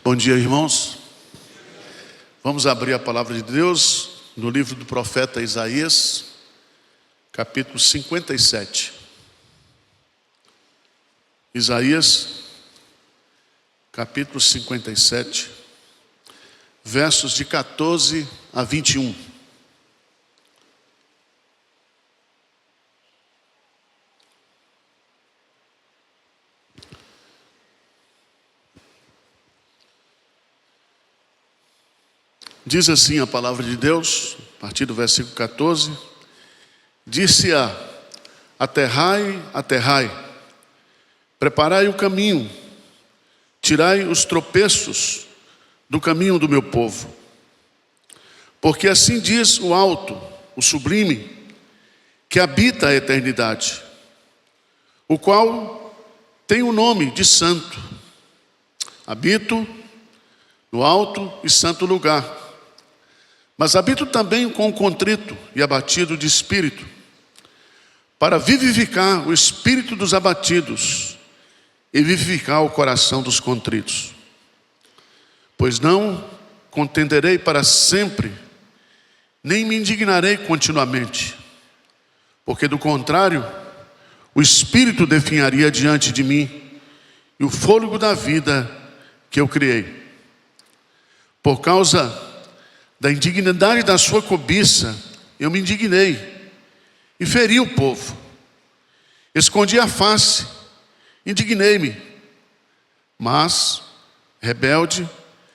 Bom dia, irmãos. Vamos abrir a palavra de Deus no livro do profeta Isaías, capítulo 57. Isaías, capítulo 57, versos de 14 a 21. Diz assim a palavra de Deus, a partir do versículo 14: Disse-a: aterrai, aterrai, preparai o caminho, tirai os tropeços do caminho do meu povo. Porque assim diz o alto, o sublime, que habita a eternidade, o qual tem o nome de santo. Habito no alto e santo lugar, mas habito também com o contrito e abatido de espírito, para vivificar o espírito dos abatidos e vivificar o coração dos contritos. Pois não contenderei para sempre, nem me indignarei continuamente, porque do contrário, o espírito definharia diante de mim e o fôlego da vida que eu criei. Por causa da indignidade da sua cobiça, eu me indignei e feri o povo. Escondi a face, indignei-me. Mas, rebelde,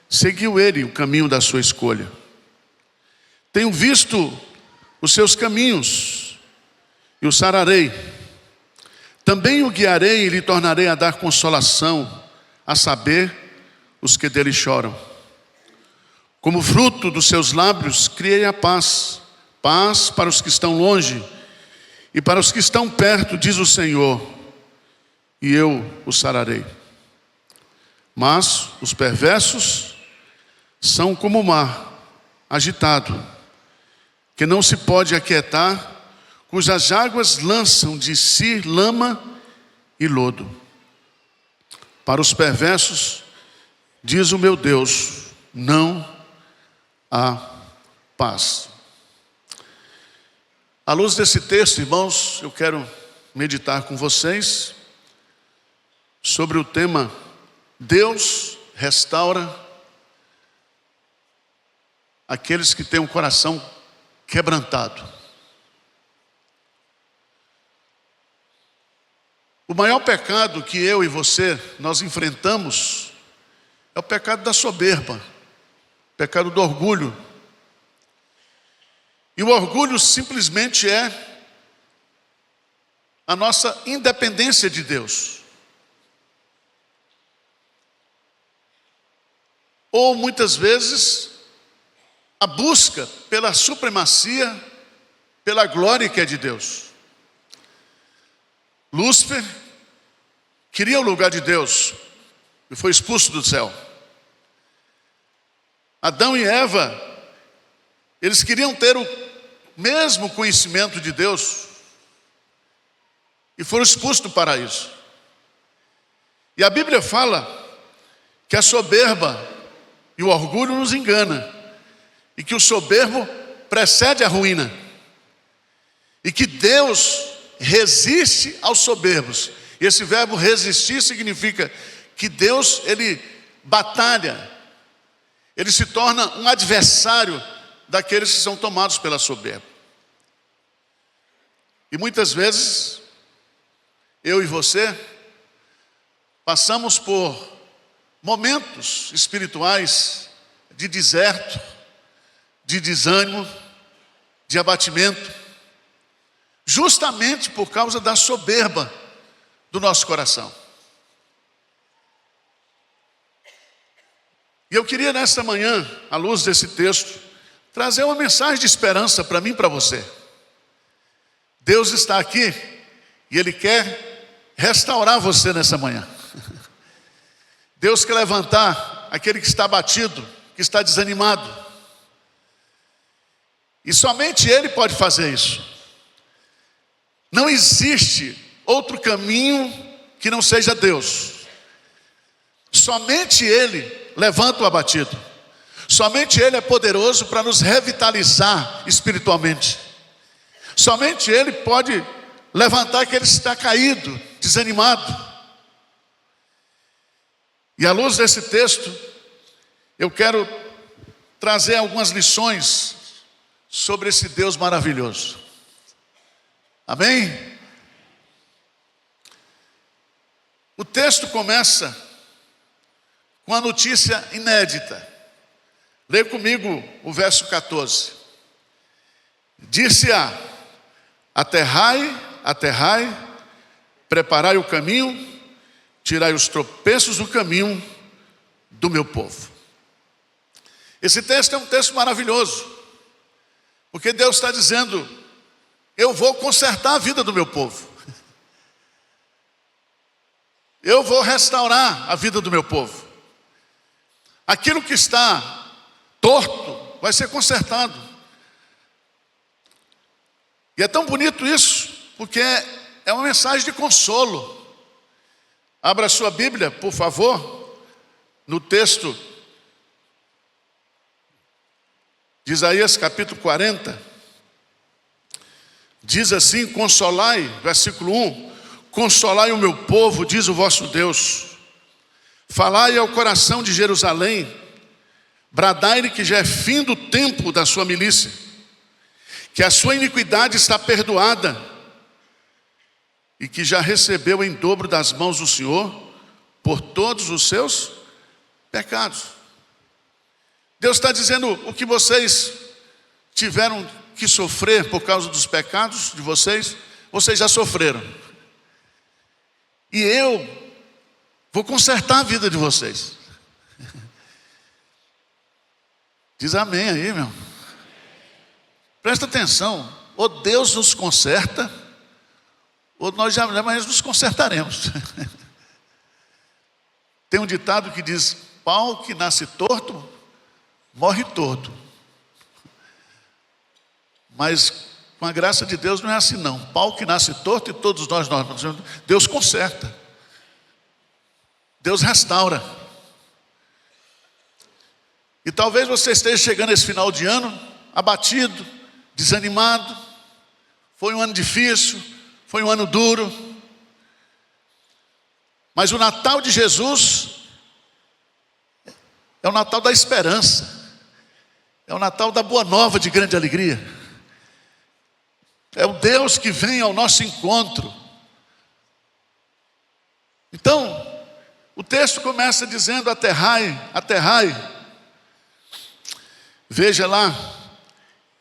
seguiu ele o caminho da sua escolha. Tenho visto os seus caminhos e o sararei. Também o guiarei e lhe tornarei a dar consolação, a saber, os que dele choram. Como fruto dos seus lábios, criei a paz. Paz para os que estão longe e para os que estão perto, diz o Senhor, e eu os sararei. Mas os perversos são como o mar agitado, que não se pode aquietar, cujas águas lançam de si lama e lodo. Para os perversos, diz o meu Deus, não há paz. À luz desse texto, irmãos, eu quero meditar com vocês sobre o tema: Deus restaura aqueles que têm um coração quebrantado. O maior pecado que eu e você, nós enfrentamos é o pecado da soberba, o pecado do orgulho. E o orgulho simplesmente é a nossa independência de Deus. Ou muitas vezes a busca pela supremacia, pela glória que é de Deus. Lúcifer queria o lugar de Deus e foi expulso do céu. Adão e Eva, eles queriam ter o mesmo conhecimento de Deus e foram expulsos do paraíso. E a Bíblia fala que a soberba e o orgulho nos engana, e que o soberbo precede a ruína, e que Deus resiste aos soberbos. E esse verbo resistir significa que Deus, ele batalha, ele se torna um adversário daqueles que são tomados pela soberba. E muitas vezes, eu e você, passamos por momentos espirituais de deserto, de desânimo, de abatimento, justamente por causa da soberba do nosso coração. E eu queria nesta manhã, à luz desse texto, trazer uma mensagem de esperança para mim e para você. Deus está aqui e Ele quer restaurar você nessa manhã. Deus quer levantar aquele que está abatido, que está desanimado. E somente Ele pode fazer isso. Não existe outro caminho que não seja Deus. somente Ele levanta o abatido. Somente Ele é poderoso para nos revitalizar espiritualmente. Somente Ele pode levantar aquele que está caído, desanimado. E à luz desse texto, eu quero trazer algumas lições sobre esse Deus maravilhoso. Amém? O texto começa com uma notícia inédita. Leia comigo o verso 14. Dir-se-á: aterrai, aterrai, preparai o caminho, tirai os tropeços do caminho do meu povo. Esse texto é um texto maravilhoso, porque Deus está dizendo: eu vou consertar a vida do meu povo. Eu vou restaurar a vida do meu povo. Aquilo que está torto vai ser consertado. E é tão bonito isso, porque é uma mensagem de consolo. Abra a sua Bíblia, por favor, no texto de Isaías capítulo 40. Diz assim: consolai, versículo 1: consolai o meu povo, diz o vosso Deus. Falai ao coração de Jerusalém, bradai-lhe que já é fim do tempo da sua milícia, que a sua iniquidade está perdoada, e que já recebeu em dobro das mãos do Senhor por todos os seus pecados. Deus está dizendo: o que vocês tiveram que sofrer por causa dos pecados de vocês, vocês já sofreram. E eu vou consertar a vida de vocês. Diz amém aí, meu. Presta atenção. Ou Deus nos conserta, ou nós jamais nos consertaremos. Tem um ditado que diz: pau que nasce torto, morre torto. Mas com a graça de Deus não é assim não. Pau que nasce torto, e todos nós, Deus conserta. Deus restaura. E talvez você esteja chegando esse final de ano abatido, desanimado. Foi um ano difícil, foi um ano duro. Mas o Natal de Jesus é o Natal da esperança. É o Natal da boa nova de grande alegria. É o Deus que vem ao nosso encontro. Então, o texto começa dizendo: aterrai, aterrai. Veja lá,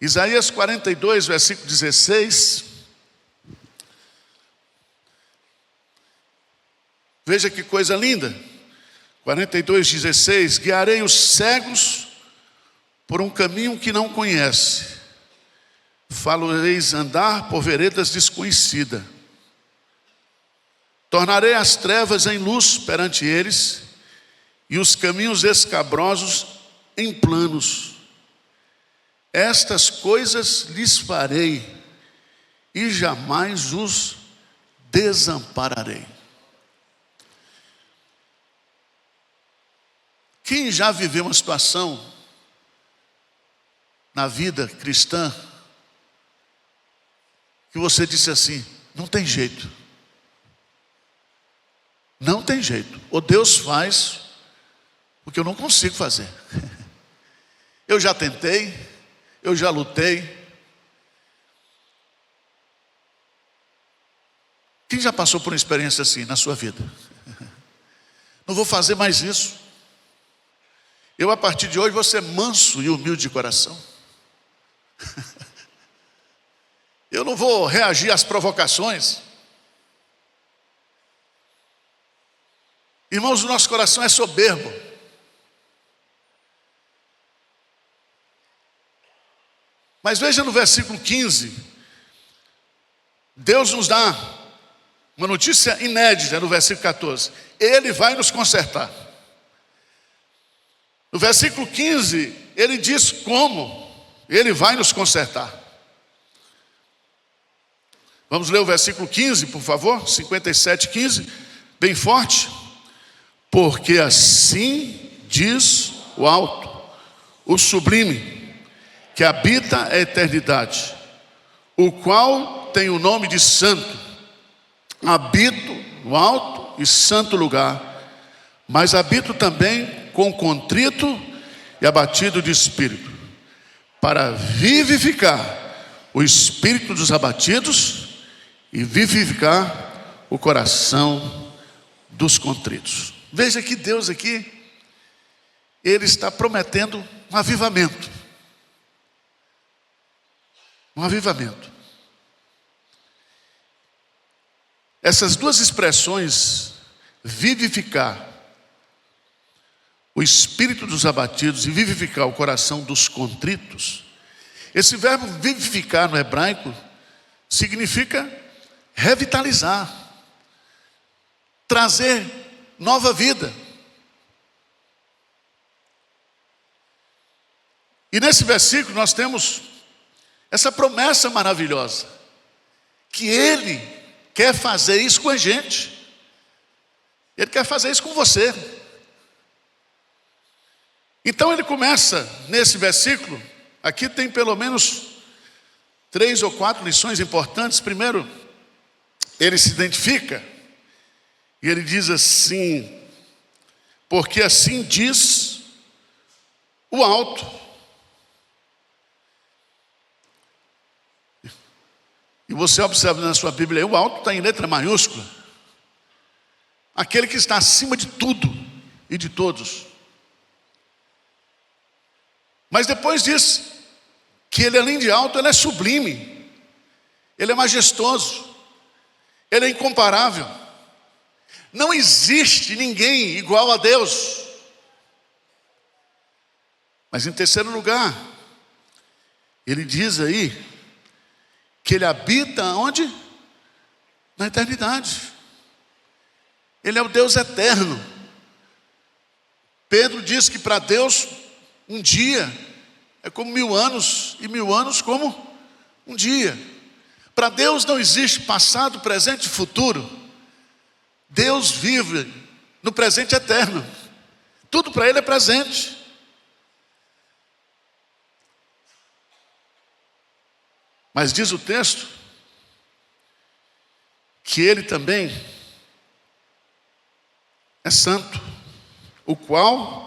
Isaías 42, versículo 16. Veja que coisa linda. 42, 16. Guiarei os cegos por um caminho que não conhece. Faloreis andar por veredas desconhecidas. Tornarei as trevas em luz perante eles, e os caminhos escabrosos em planos. Estas coisas lhes farei, e jamais os desampararei. Quem já viveu uma situação na vida cristã que você disse assim: não tem jeito. Não tem jeito. Ou Deus faz, porque eu não consigo fazer. Eu já tentei, eu já lutei. Quem já passou por uma experiência assim na sua vida? Não vou fazer mais isso. Eu, a partir de hoje, vou ser manso e humilde de coração. Eu não vou reagir às provocações. Irmãos, o nosso coração é soberbo. Mas veja no versículo 15, Deus nos dá uma notícia inédita no versículo 14. Ele vai nos consertar. No versículo 15, ele diz como ele vai nos consertar. Vamos ler o versículo 15, por favor, 57:15, bem forte. Porque assim diz o alto, o sublime, que habita a eternidade, o qual tem o nome de santo. Habito no alto e santo lugar, mas habito também com contrito e abatido de espírito, para vivificar o espírito dos abatidos e vivificar o coração dos contritos. Veja que Deus aqui, Ele está prometendo um avivamento. Um avivamento. Essas duas expressões, vivificar o espírito dos abatidos e vivificar o coração dos contritos, esse verbo vivificar no hebraico significa revitalizar, trazer nova vida. E nesse versículo nós temos essa promessa maravilhosa, que Ele quer fazer isso com a gente. Ele quer fazer isso com você. Então ele começa nesse versículo, aqui tem pelo menos 3 ou 4 lições importantes. Primeiro, ele se identifica, e ele diz assim: porque assim diz o alto. E você observa na sua Bíblia, o alto está em letra maiúscula. Aquele que está acima de tudo e de todos. Mas depois diz que ele, além de alto, ele é sublime. Ele é majestoso. Ele é incomparável. Não existe ninguém igual a Deus. Mas em terceiro lugar, ele diz aí que ele habita onde? Na eternidade. Ele é o Deus eterno. Pedro diz que para Deus um dia é como 1000 anos, e 1000 anos como um dia. Para Deus não existe passado, presente e futuro. Deus vive no presente eterno. Tudo para Ele é presente. Mas diz o texto que Ele também é santo, o qual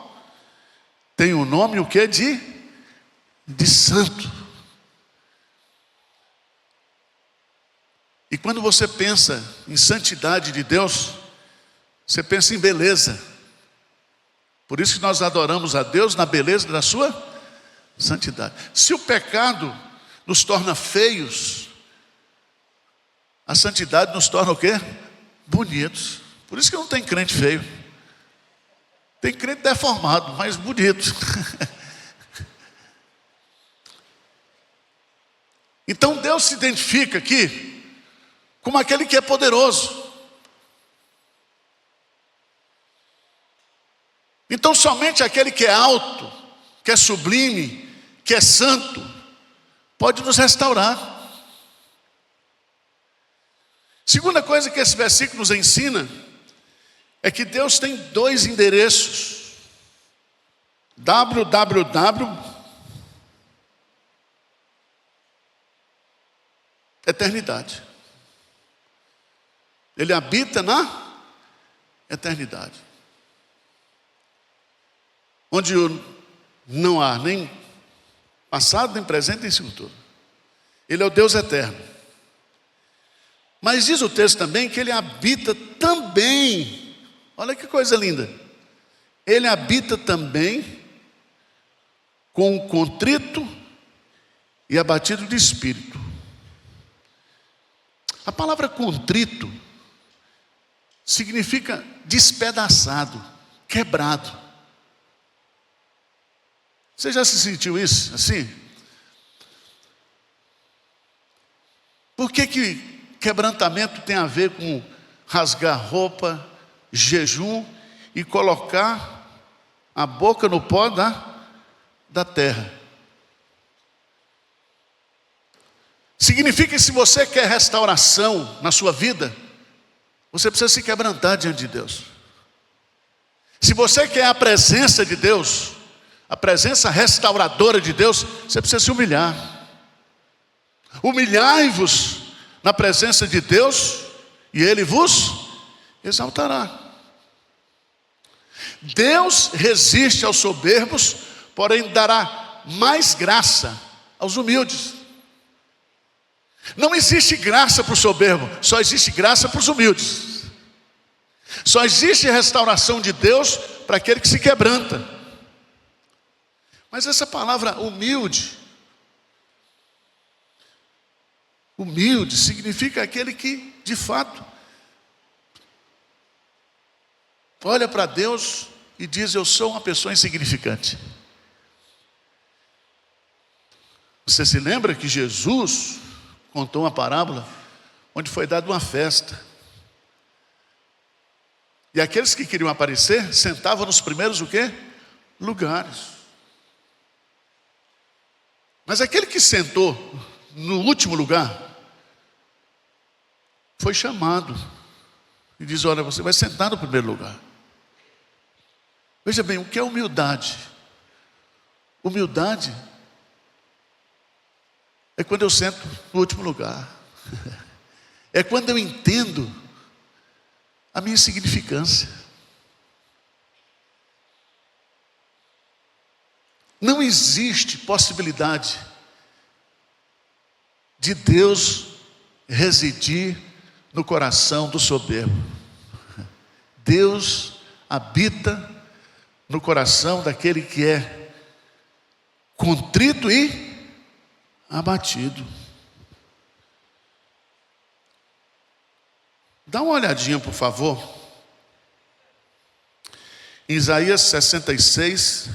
tem o nome o que? De santo. E quando você pensa em santidade de Deus, você pensa em beleza. Por isso que nós adoramos a Deus na beleza da sua santidade. Se o pecado nos torna feios, a santidade nos torna o quê? Bonitos. Por isso que não tem crente feio. Tem crente deformado, mas bonito. Então Deus se identifica aqui como aquele que é poderoso. Então somente aquele que é alto, que é sublime, que é santo, pode nos restaurar. Segunda coisa que esse versículo nos ensina é que Deus tem 2 endereços: www, eternidade. Ele habita na eternidade, onde não há nem passado, nem presente, nem futuro. Ele é o Deus eterno. Mas diz o texto também que Ele habita também. Olha que coisa linda. Ele habita também com o contrito e abatido de espírito. A palavra contrito significa despedaçado, quebrado. Você já se sentiu isso assim? Por que quebrantamento tem a ver com rasgar roupa, jejum e colocar a boca no pó da terra? Significa que se você quer restauração na sua vida, você precisa se quebrantar diante de Deus. Se você quer a presença de Deus, a presença restauradora de Deus, você precisa se humilhar. Humilhai-vos na presença de Deus e Ele vos exaltará. Deus resiste aos soberbos, porém dará mais graça aos humildes. Não existe graça para o soberbo, só existe graça para os humildes. Só existe restauração de Deus para aquele que se quebranta. Mas essa palavra humilde significa aquele que, de fato, olha para Deus e diz: eu sou uma pessoa insignificante. Você se lembra que Jesus contou uma parábola onde foi dada uma festa. E aqueles que queriam aparecer sentavam nos primeiros o quê? Lugares. Mas aquele que sentou no último lugar foi chamado e diz: olha, você vai sentar no primeiro lugar. Veja bem, o que é humildade? Humildade é quando eu sento no último lugar. É quando eu entendo a minha insignificância. Não existe possibilidade de Deus residir no coração do soberbo. Deus habita no coração daquele que é contrito e abatido. Dá uma olhadinha, por favor, em Isaías 66,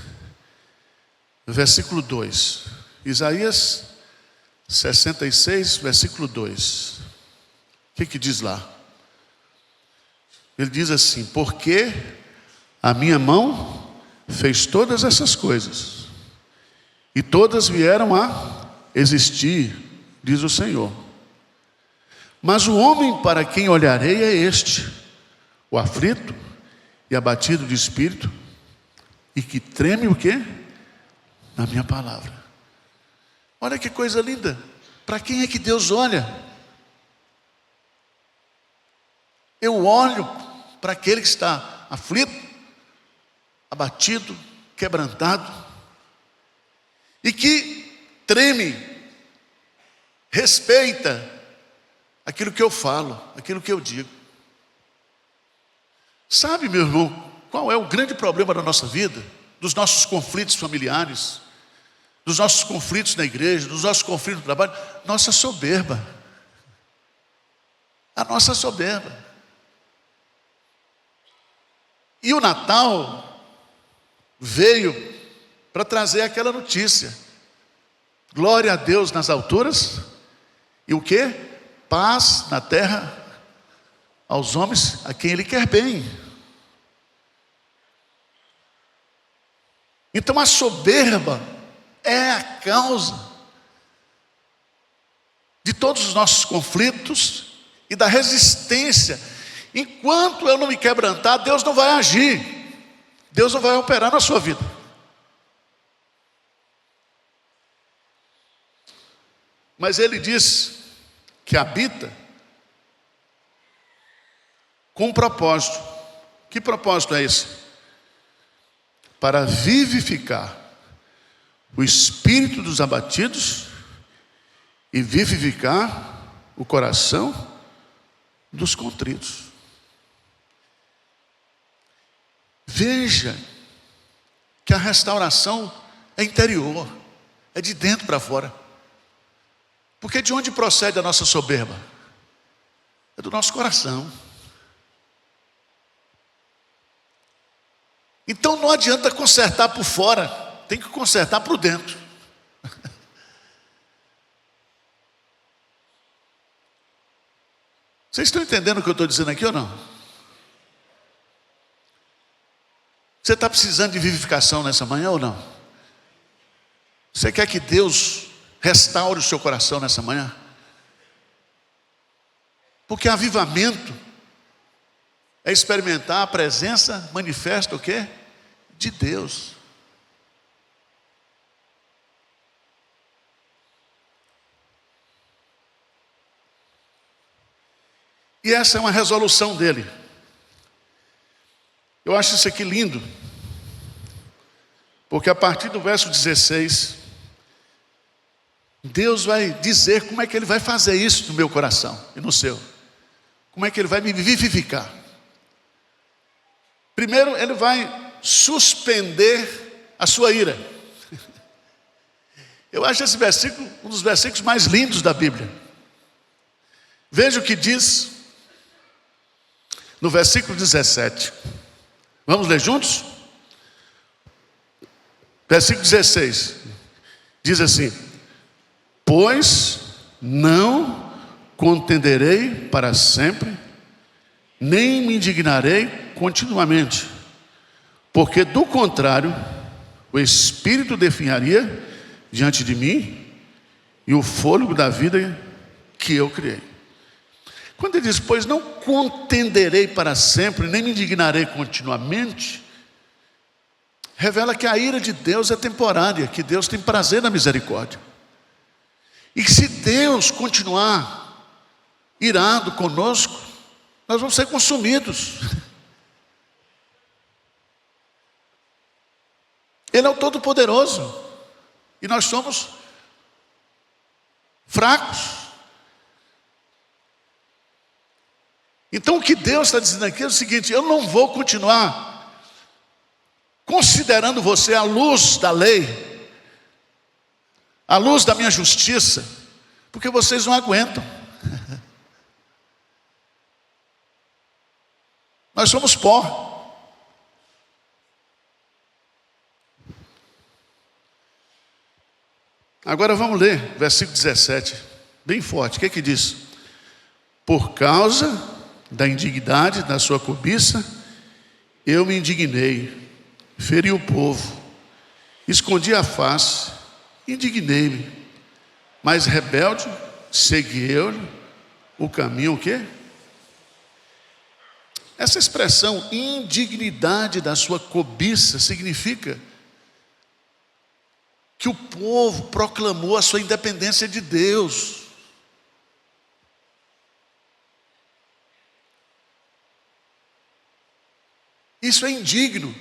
versículo 2. Isaías 66, versículo 2. O que diz lá? Ele diz assim: porque a minha mão fez todas essas coisas, e todas vieram a existir, diz o Senhor. Mas o homem para quem olharei é este, o aflito e abatido de espírito, e que treme o quê? Na minha palavra. Olha que coisa linda. Para quem é que Deus olha? Eu olho para aquele que está aflito, abatido, quebrantado, e que treme, respeita aquilo que eu falo, aquilo que eu digo. Sabe, meu irmão, qual é o grande problema da nossa vida? Dos nossos conflitos familiares, dos nossos conflitos na igreja, dos nossos conflitos no trabalho? Nossa soberba. A nossa soberba. E o Natal veio para trazer aquela notícia: glória a Deus nas alturas, e o quê? Paz na terra aos homens a quem Ele quer bem. Então a soberba é a causa de todos os nossos conflitos e da resistência. Enquanto eu não me quebrantar, Deus não vai agir, Deus não vai operar na sua vida. Mas Ele diz que habita com um propósito. Que propósito é esse? Para vivificar o espírito dos abatidos e vivificar o coração dos contritos. Veja que a restauração é interior, é de dentro para fora. Porque de onde procede a nossa soberba? É do nosso coração. Então não adianta consertar por fora, tem que consertar por dentro. Vocês estão entendendo o que eu estou dizendo aqui ou não? Você está precisando de vivificação nessa manhã ou não? Você quer que Deus restaure o seu coração nessa manhã? Porque avivamento é experimentar a presença manifesta o quê? De Deus. E essa é uma resolução dele. Eu acho isso aqui lindo, porque a partir do verso 16, Deus vai dizer como é que Ele vai fazer isso no meu coração e no seu. Como é que Ele vai me vivificar. Primeiro, Ele vai suspender a sua ira. Eu acho esse versículo um dos versículos mais lindos da Bíblia. Veja o que diz no versículo 17. Vamos ler juntos? Versículo 16. Diz assim: pois não contenderei para sempre, nem me indignarei continuamente, porque do contrário, o Espírito definharia diante de mim e o fôlego da vida que eu criei. Quando ele diz, pois não contenderei para sempre, nem me indignarei continuamente, revela que a ira de Deus é temporária, que Deus tem prazer na misericórdia. E que se Deus continuar irado conosco, nós vamos ser consumidos. Ele é o Todo-Poderoso, e nós somos fracos. Então o que Deus está dizendo aqui é o seguinte: eu não vou continuar considerando você à luz da lei, à luz da minha justiça, porque vocês não aguentam. Nós somos pó. Agora vamos ler versículo 17, bem forte. O que é que diz? Por causa da indignidade da sua cobiça, eu me indignei, feri o povo, escondi a face, indignei-me, mas rebelde, segui eu o caminho o quê? Essa expressão, indignidade da sua cobiça, significa que o povo proclamou a sua independência de Deus. Isso é indigno,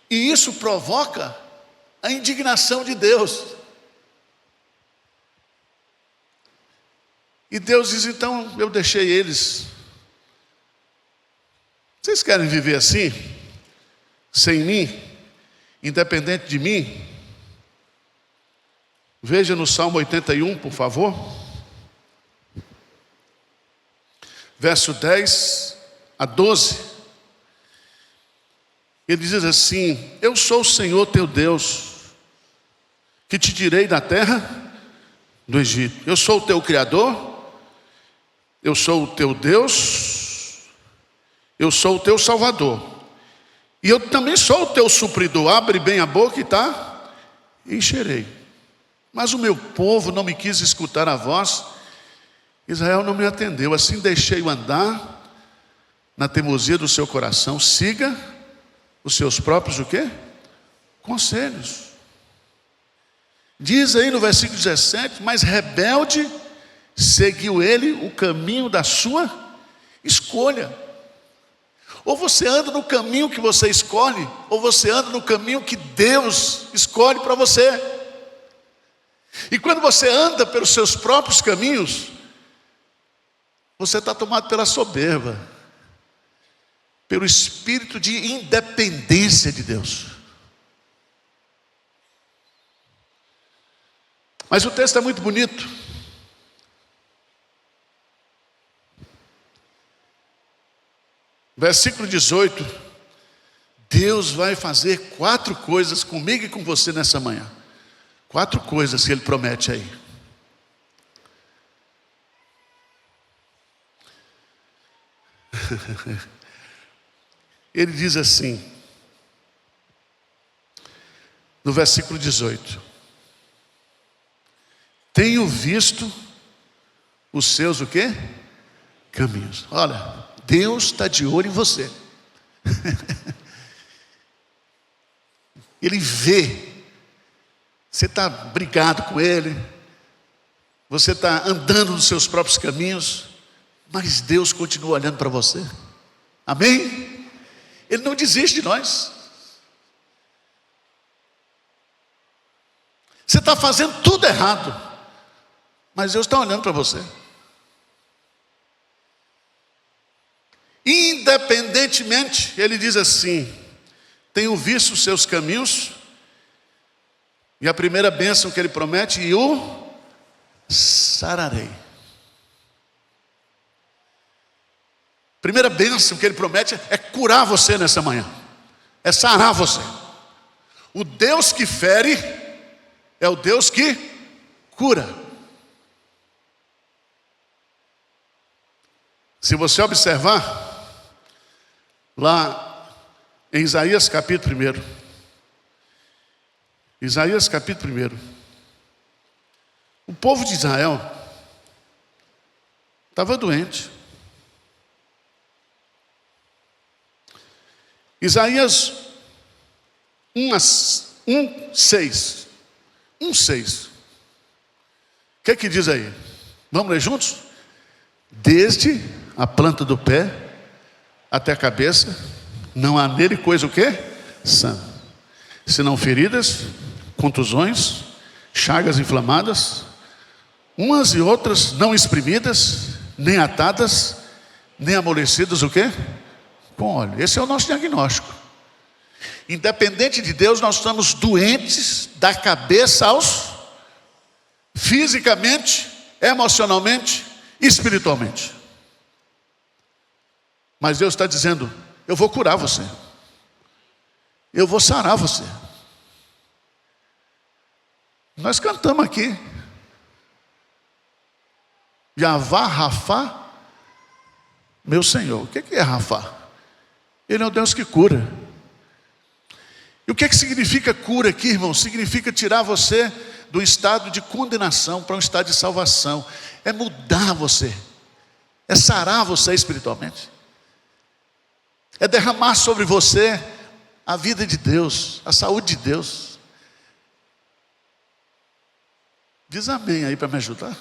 e isso provoca a indignação de Deus. E Deus diz, então eu deixei eles. Vocês querem viver assim? Sem mim? Independente de mim? Veja no Salmo 81, por favor. Verso 10 a 12. Ele diz assim: eu sou o Senhor teu Deus, que te tirei da terra do Egito. Eu sou o teu Criador, eu sou o teu Deus, eu sou o teu Salvador. E eu também sou o teu supridor. Abre bem a boca e encherei. Mas o meu povo não me quis escutar a voz, Israel não me atendeu. Assim deixei-o andar na teimosia do seu coração. Siga os seus próprios o quê? Conselhos. Diz aí no versículo 17, mas rebelde seguiu ele o caminho da sua escolha. Ou você anda no caminho que você escolhe, ou você anda no caminho que Deus escolhe para você. E quando você anda pelos seus próprios caminhos, você está tomado pela soberba, pelo espírito de independência de Deus. Mas o texto é muito bonito. Versículo 18. Deus vai fazer 4 coisas comigo e com você nessa manhã. 4 coisas que Ele promete aí. Ele diz assim, no versículo 18: tenho visto os seus o quê? Caminhos. Olha, Deus está de olho em você. Ele vê. Você está brigado com Ele, você está andando nos seus próprios caminhos, mas Deus continua olhando para você. Amém? Ele não desiste de nós. Você está fazendo tudo errado, mas Deus está olhando para você. Independentemente, Ele diz assim: tenho visto os seus caminhos, e a primeira bênção que Ele promete, e o sararei. Primeira bênção que Ele promete é curar você nessa manhã, é sarar você. O Deus que fere é o Deus que cura. Se você observar, lá em Isaías capítulo 1, Isaías capítulo 1, o povo de Israel estava doente. Isaías 1:6. 1:6. O que é que diz aí? Vamos ler juntos? Desde a planta do pé até a cabeça, não há nele coisa o quê? Sã. Senão feridas, contusões, chagas inflamadas, umas e outras não exprimidas, nem atadas, nem amolecidas o quê? Com óleo. Esse é o nosso diagnóstico. Independente de Deus, nós estamos doentes da cabeça aos fisicamente, emocionalmente, espiritualmente. Mas Deus está dizendo: eu vou curar você, eu vou sarar você. Nós cantamos aqui, Yavá Rafá, meu Senhor. O que é Rafá? Ele é o Deus que cura. E o que significa cura aqui, irmão? Significa tirar você do estado de condenação para um estado de salvação. É mudar você, é sarar você espiritualmente, é derramar sobre você a vida de Deus, a saúde de Deus. Diz amém aí para me ajudar.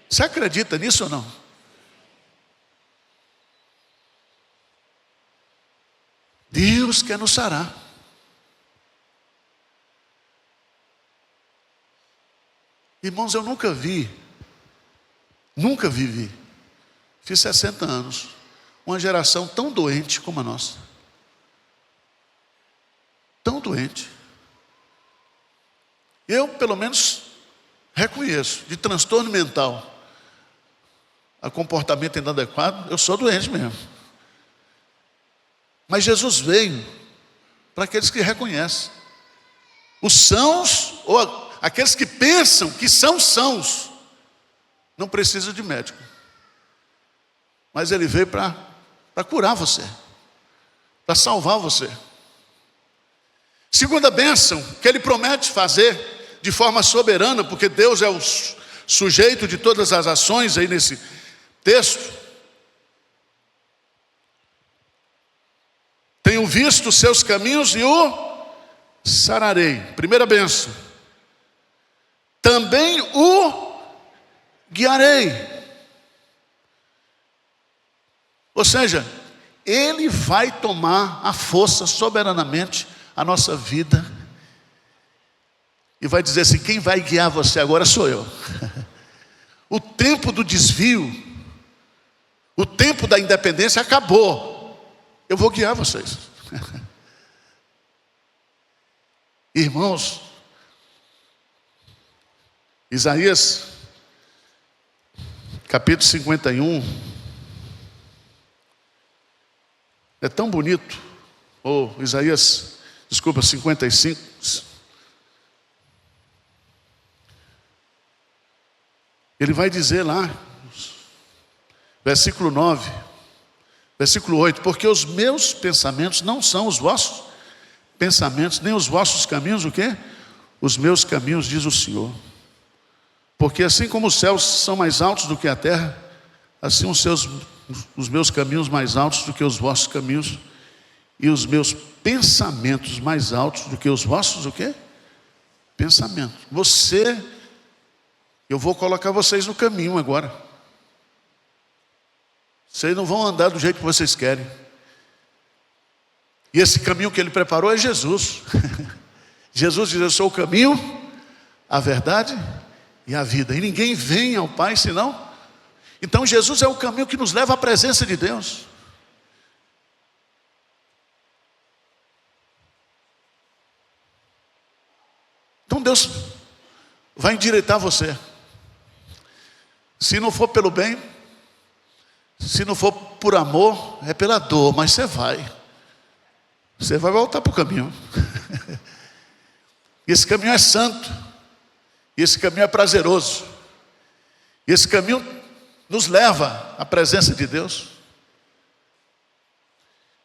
Você acredita nisso ou não? Deus quer nos sarar. Irmãos, eu nunca vivi, fiz 60 anos, uma geração tão doente como a nossa. Tão doente. Eu, pelo menos, reconheço, de transtorno mental a comportamento inadequado, eu sou doente mesmo. Mas Jesus veio para aqueles que reconhecem. Os sãos, ou aqueles que pensam que são sãos, não precisam de médico. Mas Ele veio para curar você, para salvar você. Segunda bênção que Ele promete fazer de forma soberana, porque Deus é o sujeito de todas as ações aí nesse texto. Tenho visto os seus caminhos e o sararei. Primeira bênção. Também o guiarei. Ou seja, Ele vai tomar a força soberanamente a nossa vida e vai dizer assim: quem vai guiar você agora sou eu. O tempo do desvio, o tempo da independência acabou. Eu vou guiar vocês. Irmãos, Isaías capítulo 51 é tão bonito. Ou Isaías, desculpa, 55. Ele vai dizer lá, versículo 9, versículo 8: porque os meus pensamentos não são os vossos pensamentos, nem os vossos caminhos, o quê? Os meus caminhos, diz o Senhor. Porque assim como os céus são mais altos do que a terra, assim os os meus caminhos mais altos do que os vossos caminhos, e os meus pensamentos mais altos do que os vossos, o quê? Pensamentos. Eu vou colocar vocês no caminho agora. Vocês não vão andar do jeito que vocês querem. E esse caminho que ele preparou é Jesus. Jesus diz: eu sou o caminho, a verdade e a vida. E ninguém vem ao Pai senão. Então Jesus é o caminho que nos leva à presença de Deus. Então Deus vai endireitar você. Se não for pelo bem, se não for por amor, é pela dor, mas você vai voltar para o caminho. E esse caminho é santo, e esse caminho é prazeroso, e esse caminho nos leva à presença de Deus.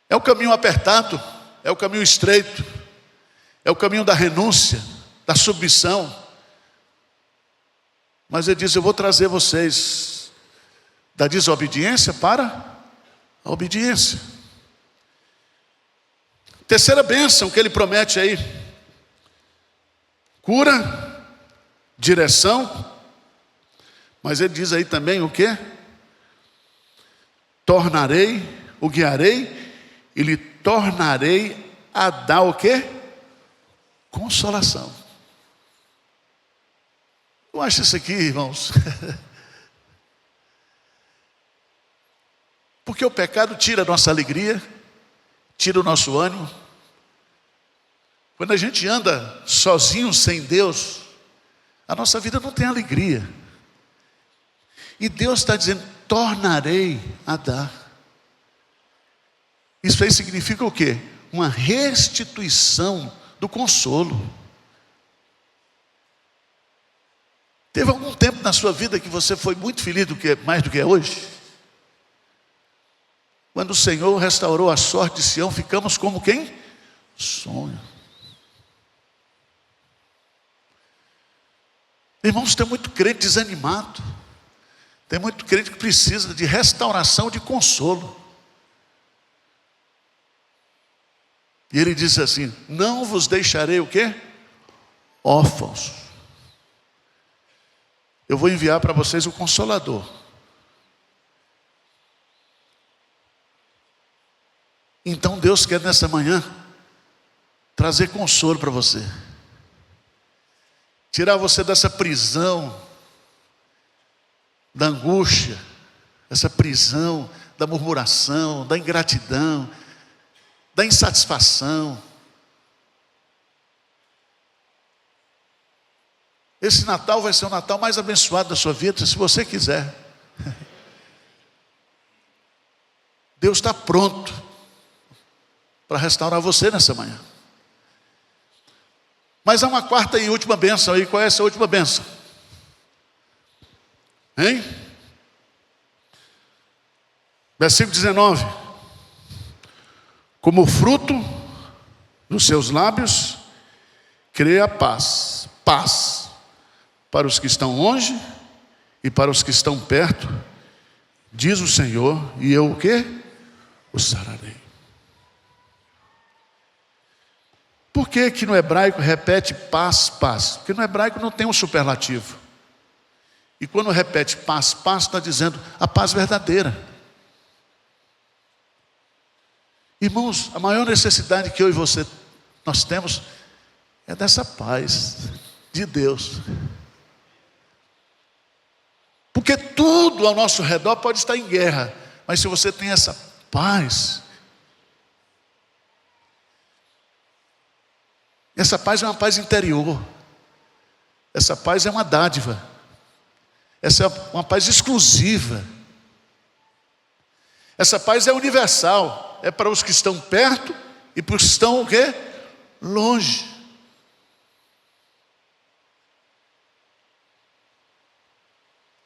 É o caminho apertado, é o caminho estreito, é o caminho da renúncia, da submissão. Mas ele diz: eu vou trazer vocês da desobediência para a obediência. Terceira bênção que ele promete aí: cura, direção. Mas ele diz aí também o quê? Tornarei, o guiarei, e lhe tornarei a dar o quê? Consolação. Eu acho isso aqui, irmãos. Porque o pecado tira a nossa alegria, tira o nosso ânimo. Quando a gente anda sozinho, sem Deus, a nossa vida não tem alegria. E Deus está dizendo: tornarei a dar. Isso aí significa o quê? Uma restituição do consolo. Teve algum tempo na sua vida que você foi muito feliz mais do que é hoje? Quando o Senhor restaurou a sorte de Sião, ficamos como quem? Sonho. Irmãos, tem muito crente desanimado. Tem muito crente que precisa de restauração, de consolo. E ele diz assim: não vos deixarei o quê? Órfãos. Eu vou enviar para vocês o Consolador. Então Deus quer nessa manhã trazer consolo para você. Tirar você dessa prisão da angústia, essa prisão da murmuração, da ingratidão, da insatisfação. Esse Natal vai ser o Natal mais abençoado da sua vida, se você quiser. Deus está pronto para restaurar você nessa manhã. Mas há uma quarta e última bênção aí. Qual é essa última bênção? Hein? Versículo 19: como fruto dos seus lábios, cria paz. Paz para os que estão longe e para os que estão perto, diz o Senhor, e eu o quê? Os sararei. Por que que no hebraico repete paz, paz? Porque no hebraico não tem um superlativo. E quando repete paz, paz, está dizendo a paz verdadeira. Irmãos, a maior necessidade que eu e você nós temos é dessa paz de Deus. Porque tudo ao nosso redor pode estar em guerra, mas se você tem essa paz, essa paz é uma paz interior, essa paz é uma dádiva, essa é uma paz exclusiva, essa paz é universal, é para os que estão perto e para os que estão o quê? Longe.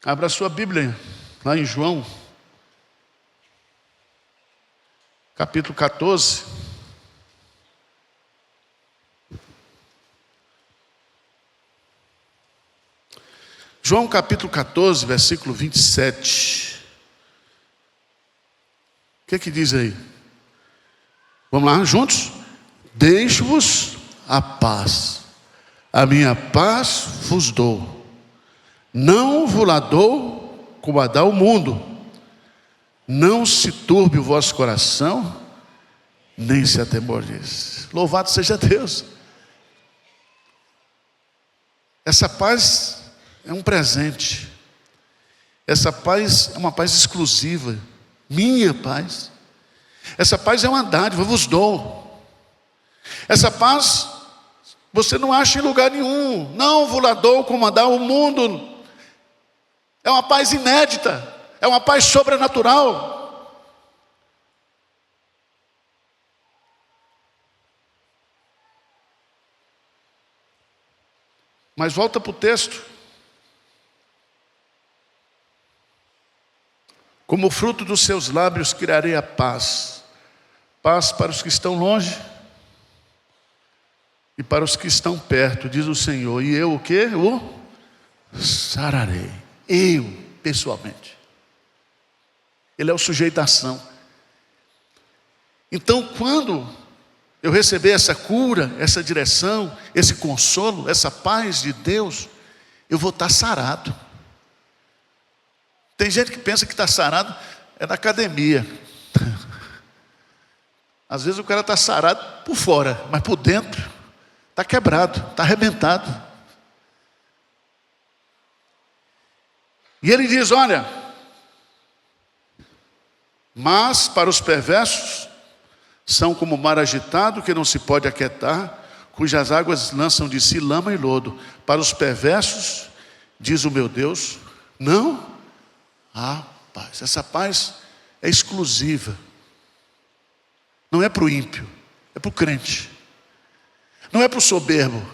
Abra a sua Bíblia lá em João, capítulo 14. João capítulo 14, versículo 27. que diz aí? Vamos lá, juntos? Deixo-vos a paz, a minha paz vos dou. Não vos lá dou como a dá o mundo. Não se turbe o vosso coração, nem se atemorize. Louvado seja Deus. Essa paz é um presente. Essa paz é uma paz exclusiva. Minha paz. Essa paz é uma dádiva, eu vos dou. Essa paz você não acha em lugar nenhum. Não vos lá dou como a dá o mundo. É uma paz inédita. É uma paz sobrenatural. Mas volta para o texto. Como fruto dos seus lábios criarei a paz. Paz para os que estão longe e para os que estão perto, diz o Senhor. E eu o quê? O sararei. Eu, pessoalmente. Ele é o sujeito da ação. Então, quando eu receber essa cura, essa direção, esse consolo, essa paz de Deus, eu vou estar sarado. Tem gente que pensa que está sarado é na academia. Às vezes o cara está sarado por fora, mas por dentro está quebrado, está arrebentado. E ele diz, olha, mas para os perversos são como o mar agitado que não se pode aquietar, cujas águas lançam de si lama e lodo. Para os perversos, diz o meu Deus, não há paz. Essa paz é exclusiva. Não é para o ímpio, é para o crente. Não é para o soberbo,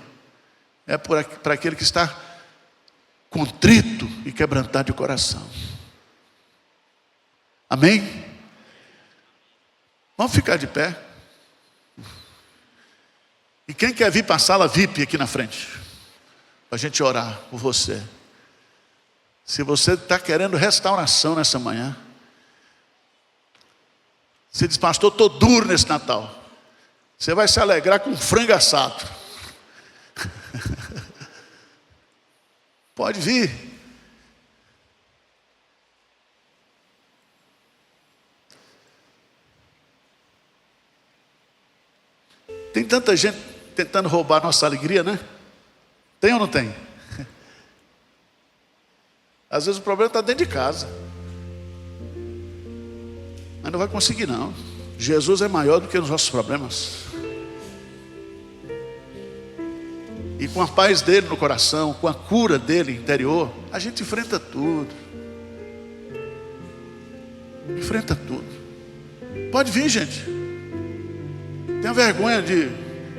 é para aquele que está contrito e quebrantado de coração. Amém? Vamos ficar de pé. E quem quer vir para a sala VIP aqui na frente, para a gente orar por você. Se você está querendo restauração nessa manhã, você diz, pastor, estou duro nesse Natal. Você vai se alegrar com frango assado. Pode vir. Tem tanta gente tentando roubar nossa alegria, né? Tem ou não tem? Às vezes o problema está dentro de casa. Mas não vai conseguir não. Jesus é maior do que os nossos problemas. E com a paz dele no coração, com a cura dele interior, a gente enfrenta tudo. Enfrenta tudo. Pode vir, gente. Tenha vergonha de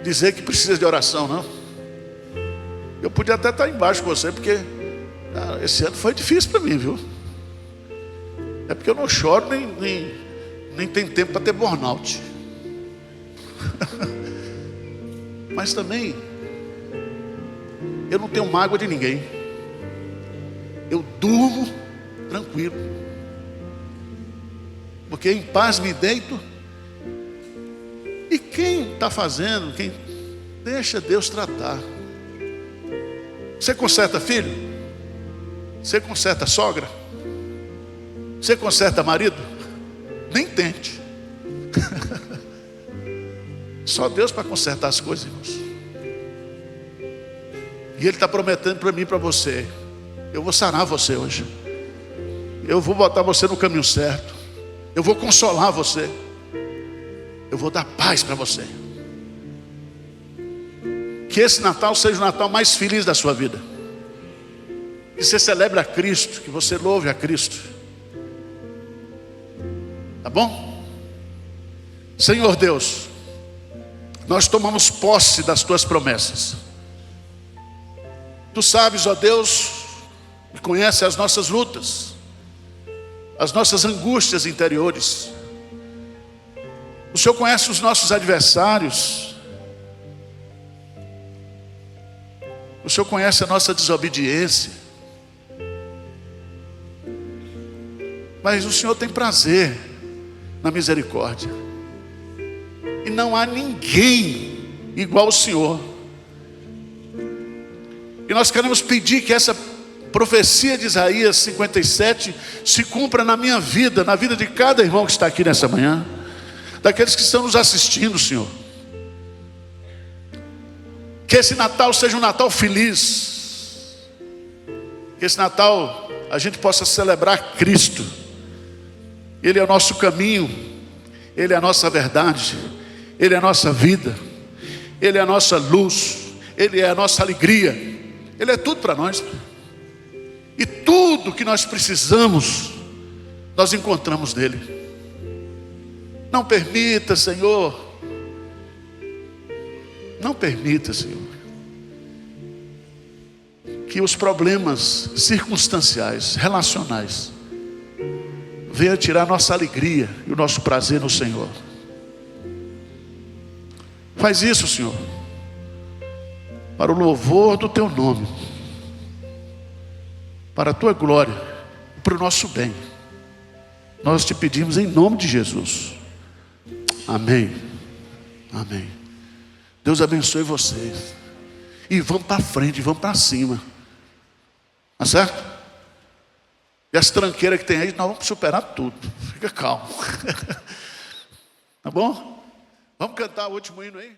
dizer que precisa de oração, não. Eu podia até estar embaixo com você, porque esse ano foi difícil para mim, viu? É porque eu não choro, nem tenho tempo para ter burnout. Mas também eu não tenho mágoa de ninguém. Eu durmo tranquilo, porque em paz me deito. E quem está fazendo, quem deixa Deus tratar. Você conserta filho? Você conserta sogra? Você conserta marido? Nem tente. Só Deus para consertar as coisas, irmãos. E Ele está prometendo para mim e para você. Eu vou sarar você hoje. Eu vou botar você no caminho certo. Eu vou consolar você. Eu vou dar paz para você. Que esse Natal seja o Natal mais feliz da sua vida. Que você celebre a Cristo. Que você louve a Cristo. Tá bom? Senhor Deus, nós tomamos posse das tuas promessas. Tu sabes, ó Deus, e conhece as nossas lutas, as nossas angústias interiores. O Senhor conhece os nossos adversários. O Senhor conhece a nossa desobediência. Mas o Senhor tem prazer na misericórdia. E não há ninguém igual ao Senhor. E nós queremos pedir que essa profecia de Isaías 57 se cumpra na minha vida, na vida de cada irmão que está aqui nessa manhã, daqueles que estão nos assistindo, Senhor. Que esse Natal seja um Natal feliz. Que esse Natal a gente possa celebrar Cristo. Ele é o nosso caminho, Ele é a nossa verdade, Ele é a nossa vida, Ele é a nossa luz, Ele é a nossa alegria, Ele é tudo para nós. E tudo que nós precisamos, nós encontramos nele. Não permita, Senhor, não permita, Senhor, que os problemas circunstanciais, relacionais, venham tirar nossa alegria e o nosso prazer no Senhor. Faz isso, Senhor, para o louvor do Teu nome, para a Tua glória, para o nosso bem. Nós te pedimos em nome de Jesus. Amém. Amém. Deus abençoe vocês. E vamos para frente, vamos para cima. Tá certo? E as tranqueiras que tem aí, nós vamos superar tudo. Fica calmo. Tá bom? Vamos cantar o último hino aí?